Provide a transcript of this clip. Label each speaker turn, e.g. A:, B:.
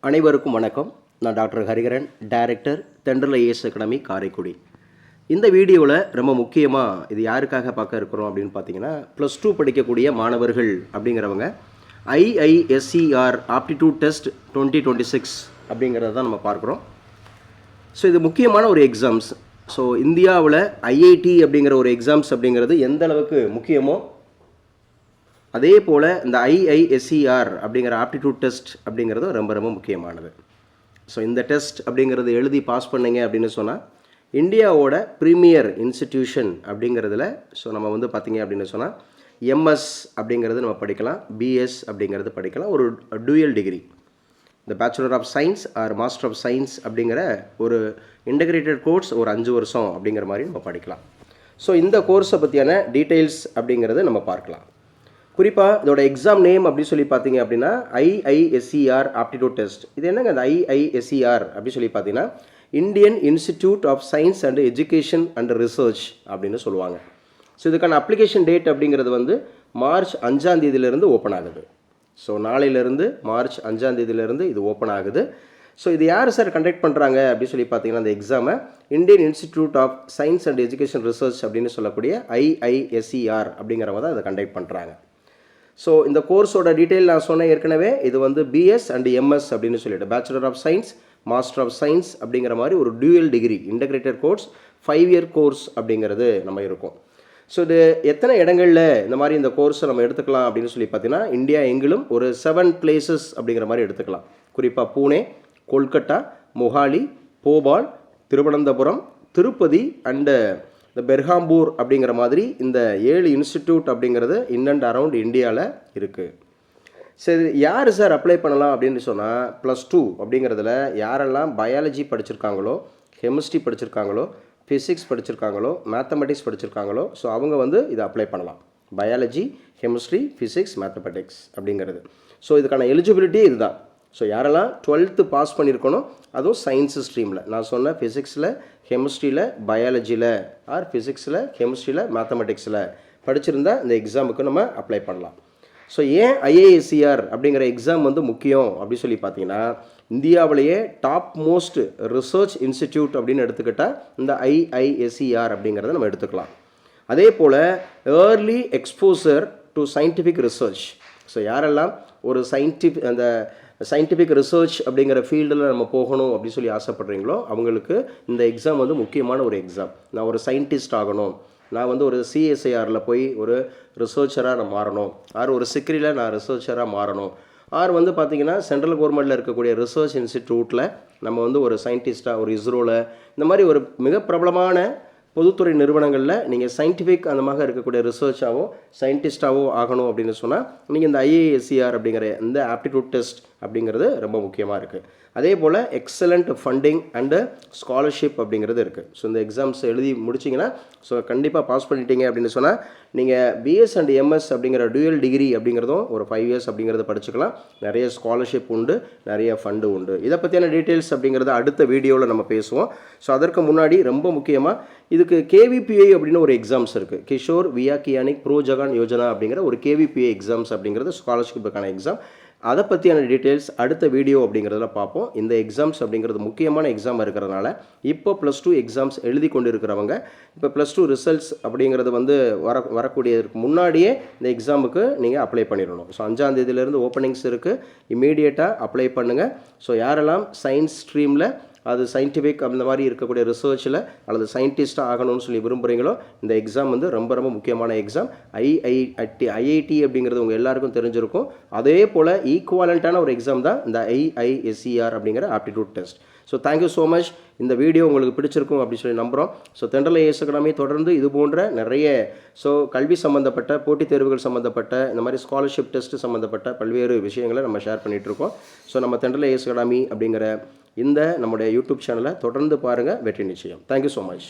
A: அனைவருக்கும் வணக்கம். நான் டாக்டர் ஹரிகரன், டைரக்டர் தென்றல் ஐஏஎஸ் அகாடமி காரைக்குடி. இந்த வீடியோவில் ரொம்ப முக்கியமாக இது யாருக்காக பார்க்க இருக்கிறோம் அப்படின்னு பார்த்தீங்கன்னா, +2 படிக்கக்கூடிய மாணவர்கள் அப்படிங்கிறவங்க IISER ஆப்டிடியூட் டெஸ்ட் 2026 அப்படிங்கிறத தான் நம்ம பார்க்குறோம். ஸோ இது முக்கியமான ஒரு எக்ஸாம்ஸ். ஸோ இந்தியாவில் ஐஐடி அப்படிங்கிற ஒரு எக்ஸாம்ஸ் அப்படிங்கிறது எந்த அளவுக்கு முக்கியமோ அதே போல் இந்த IISER அப்படிங்கிற ஆப்டிடியூட் டெஸ்ட் அப்படிங்கிறது ரொம்ப ரொம்ப முக்கியமானது. ஸோ இந்த டெஸ்ட் அப்படிங்கிறது எழுதி பாஸ் பண்ணிங்க அப்படின்னு சொன்னால் இந்தியாவோட ப்ரீமியர் இன்ஸ்டிடியூஷன் அப்படிங்கிறதுல ஸோ நம்ம வந்து பார்த்திங்க அப்படின்னு சொன்னால் MS அப்படிங்கிறது நம்ம படிக்கலாம், BS அப்படிங்கிறது படிக்கலாம். ஒரு டூயல் டிகிரி, இந்த bachelor of science or master of science அப்படிங்கிற ஒரு இன்டகிரேட்டட் கோர்ஸ் ஒரு 5 வருஷம் அப்படிங்கிற மாதிரி நம்ம படிக்கலாம். ஸோ இந்த கோர்ஸை பற்றியான டீட்டெயில்ஸ் அப்படிங்கிறது நம்ம பார்க்கலாம். குறிப்பாக இதோட எக்ஸாம் நேம் அப்படின்னு சொல்லி பார்த்தீங்க அப்படின்னா IISER ஆப்டிடியூட் டெஸ்ட். இது என்னங்க அந்த IISER அப்படின்னு சொல்லி பார்த்தீங்கன்னா Indian institute of science and education and research அப்படின்னு சொல்லுவாங்க. ஸோ இதுக்கான அப்ளிகேஷன் டேட் அப்படிங்கிறது வந்து மார்ச் 5ஆம் தேதியிலேருந்து ஓப்பன் ஆகுது. ஸோ நாளையிலேருந்து மார்ச் 5ஆம் தேதியிலேருந்து இது ஓப்பன் ஆகுது. ஸோ இது யார் சார் கண்டக்ட் பண்ணுறாங்க அப்படின்னு சொல்லி பார்த்தீங்கன்னா அந்த எக்ஸாமை Indian institute of science and education research அப்படின்னு சொல்லக்கூடிய IISER அப்படிங்கிறவங்க தான் அதை கண்டக்ட் பண்ணுறாங்க. ஸோ இந்த கோர்ஸோட டீட்டெயில் நான் சொன்னேன் ஏற்கனவே. இது வந்து BS அண்ட் MS அப்படின்னு சொல்லிட்டு bachelor of science master of science அப்படிங்கிற மாதிரி ஒரு dual degree integrated course 5 year course அப்படிங்கிறது நம்ம இருக்கும். ஸோ இது எத்தனை இடங்களில் இந்த மாதிரி இந்த கோர்ஸை நம்ம எடுத்துக்கலாம் அப்படின்னு சொல்லி பார்த்தீங்கன்னா இந்தியா எங்கிலும் ஒரு 7 பிளேசஸ் அப்படிங்கிற மாதிரி எடுத்துக்கலாம். குறிப்பாக பூனே, கொல்கட்டா, மொஹாலி, போபால், திருவனந்தபுரம், திருப்பதி அண்டு இந்த பெர்ஹாம்பூர் அப்படிங்கிற மாதிரி இந்த 7 இன்ஸ்டிடியூட் அப்படிங்கிறது இன் அண்ட் அரவுண்ட் இந்தியாவில் இருக்குது. சரி, யார் சார் அப்ளை பண்ணலாம் அப்படின்னு சொன்னால் +2 அப்படிங்கிறதுல யாரெல்லாம் பயாலஜி படிச்சிருக்காங்களோ, கெமிஸ்ட்ரி படிச்சிருக்காங்களோ, ஃபிசிக்ஸ் படிச்சிருக்காங்களோ, மேத்தமெட்டிக்ஸ் படிச்சிருக்காங்களோ ஸோ அவங்க வந்து இதை அப்ளை பண்ணலாம். பயாலஜி, கெமிஸ்ட்ரி, ஃபிசிக்ஸ், மேத்தமெட்டிக்ஸ் அப்படிங்கிறது. ஸோ இதுக்கான எலிஜிபிலிட்டி இதுதான். ஸோ யாரெல்லாம் 12th பாஸ் பண்ணியிருக்கணும், அதுவும் சயின்ஸ் ஸ்ட்ரீமில் நான் சொன்ன ஃபிசிக்ஸில், கெமிஸ்ட்ரியில், பயாலஜியில் ஆர் ஃபிசிக்ஸில், கெமிஸ்ட்ரியில், மேத்தமெட்டிக்ஸில் படிச்சிருந்தால் இந்த எக்ஸாமுக்கு நம்ம அப்ளை பண்ணலாம். ஸோ ஏன் IISER அப்படிங்கிற எக்ஸாம் வந்து முக்கியம் அப்படின்னு சொல்லி பார்த்தீங்கன்னா இந்தியாவிலேயே டாப் மோஸ்ட் ரிசர்ச் இன்ஸ்டிடியூட் அப்படின்னு எடுத்துக்கிட்டால் இந்த IISER அப்படிங்கிறத நம்ம எடுத்துக்கலாம். அதே போல் early exposure to scientific research. So யாரெல்லாம் ஒரு சயின்டிஃபிக் ரிசர்ச் அப்படிங்கிற ஃபீல்டில் நம்ம போகணும் அப்படின்னு சொல்லி ஆசைப்படுறீங்களோ அவங்களுக்கு இந்த எக்ஸாம் வந்து முக்கியமான ஒரு எக்ஸாம். நான் ஒரு சயின்டிஸ்ட் ஆகணும், நான் வந்து ஒரு CSIRல போய் ஒரு ரிசர்ச்சராக நான் மாறணும், ஆர் ஒரு சிக்ரியில் நான் ரிசர்ச்சராக மாறணும், ஆர் வந்து பார்த்திங்கன்னா சென்ட்ரல் கவர்மெண்ட்டில் இருக்கக்கூடிய ரிசர்ச் இன்ஸ்டிடியூட்டில் நம்ம வந்து ஒரு சயின்டிஸ்ட்டாக ஒரு இஸ்ரோவில் இந்த மாதிரி ஒரு மிக பிரபலமான பொதுத்துறை நிறுவனங்களில் நீங்கள் சயின்டிஃபிக் அந்த மாதிரி இருக்கக்கூடிய ரிசர்ச்சாவோ சயின்டிஸ்டாவோ ஆகணும் அப்படின்னு சொன்னால் நீங்கள் இந்த IISER அப்படிங்கிற இந்த ஆப்டிடியூட் டெஸ்ட் அப்படிங்கிறது ரொம்ப முக்கியமாக இருக்குது. அதே போல் எக்ஸலண்ட் ஃபண்டிங் அண்டு ஸ்காலர்ஷிப் அப்படிங்கிறது இருக்குது. ஸோ இந்த எக்ஸாம்ஸ் எழுதி முடிச்சிங்கன்னா ஸோ கண்டிப்பாக பாஸ் பண்ணிட்டீங்க அப்படின்னு சொன்னால் நீங்கள் BS அண்ட் MS அப்படிங்கிற டியூயல் டிகிரி அப்படிங்கிறதும் ஒரு 5 இயர்ஸ் அப்படிங்கிறத படிச்சுக்கலாம். நிறைய ஸ்காலர்ஷிப் உண்டு, நிறைய ஃபண்டு உண்டு. இதை பற்றியான டீட்டெயில்ஸ் அப்படிங்கிறத அடுத்த வீடியோவில் நம்ம பேசுவோம். ஸோ அதற்கு முன்னாடி ரொம்ப முக்கியமாக இதுக்கு KVPI அப்படின்னு ஒரு எக்ஸாம்ஸ் இருக்குது. கிஷோர் வியாக்கியானிக் ப்ரோஜகான் யோஜனா அப்படிங்கிற ஒரு KVPI எக்ஸாம்ஸ் அப்படிங்கிறது ஸ்காலர்ஷிப்புக்கான எக்ஸாம். அதை பற்றியான டீட்டெயில்ஸ் அடுத்த வீடியோ அப்படிங்கிறதுல பார்ப்போம். இந்த எக்ஸாம்ஸ் அப்படிங்கிறது முக்கியமான எக்ஸாம் இருக்கிறதுனால இப்போ +2 எக்ஸாம்ஸ் எழுதி கொண்டு இருக்கிறவங்க இப்போ +2 ரிசல்ட்ஸ் அப்படிங்கிறது வந்து வரக்கூடியதுக்கு முன்னாடியே இந்த எக்ஸாமுக்கு நீங்கள் அப்ளை பண்ணிடணும். ஸோ 5ஆம் தேதியிலேருந்து ஓப்பனிங்ஸ் இருக்குது, இமீடியட்டாக அப்ளை பண்ணுங்கள். ஸோ யாரெல்லாம் சயின்ஸ் ஸ்ட்ரீமில் அது சயின்டிஃபிக் அந்த மாதிரி இருக்கக்கூடிய ரிசர்ச்சில் அல்லது சயின்டிஸ்ட்டாக ஆகணும்னு சொல்லி விரும்புகிறீங்களோ இந்த எக்ஸாம் வந்து ரொம்ப ரொம்ப முக்கியமான எக்ஸாம். IIT அப்படிங்கிறது உங்கள் எல்லாருக்கும் தெரிஞ்சிருக்கும். அதே போல் ஈக்குவலண்ட்டான ஒரு எக்ஸாம் தான் இந்த IISER அப்படிங்கிற aptitude test. So thank you so much. இந்த வீடியோ உங்களுக்கு பிடிச்சிருக்கும் அப்படின்னு சொல்லி நம்புகிறோம். ஸோ தென்றல் ஐஏஎஸ் அகாடமி தொடர்ந்து இது போன்ற நிறைய கல்வி சம்மந்தப்பட்ட போட்டித் தேர்வுகள் சம்மந்தப்பட்ட இந்த மாதிரி ஸ்காலர்ஷிப் டெஸ்ட் சம்மந்தப்பட்ட பல்வேறு விஷயங்களை நம்ம ஷேர் பண்ணிகிட்ருக்கோம். ஸோ நம்ம தென்றல் ஐஏஎஸ் அகாடமி அப்படிங்கிற இந்த நம்முடைய யூடியூப் சேனலை தொடர்ந்து பாருங்கள், வெற்றி நிச்சயம். Thank you so much.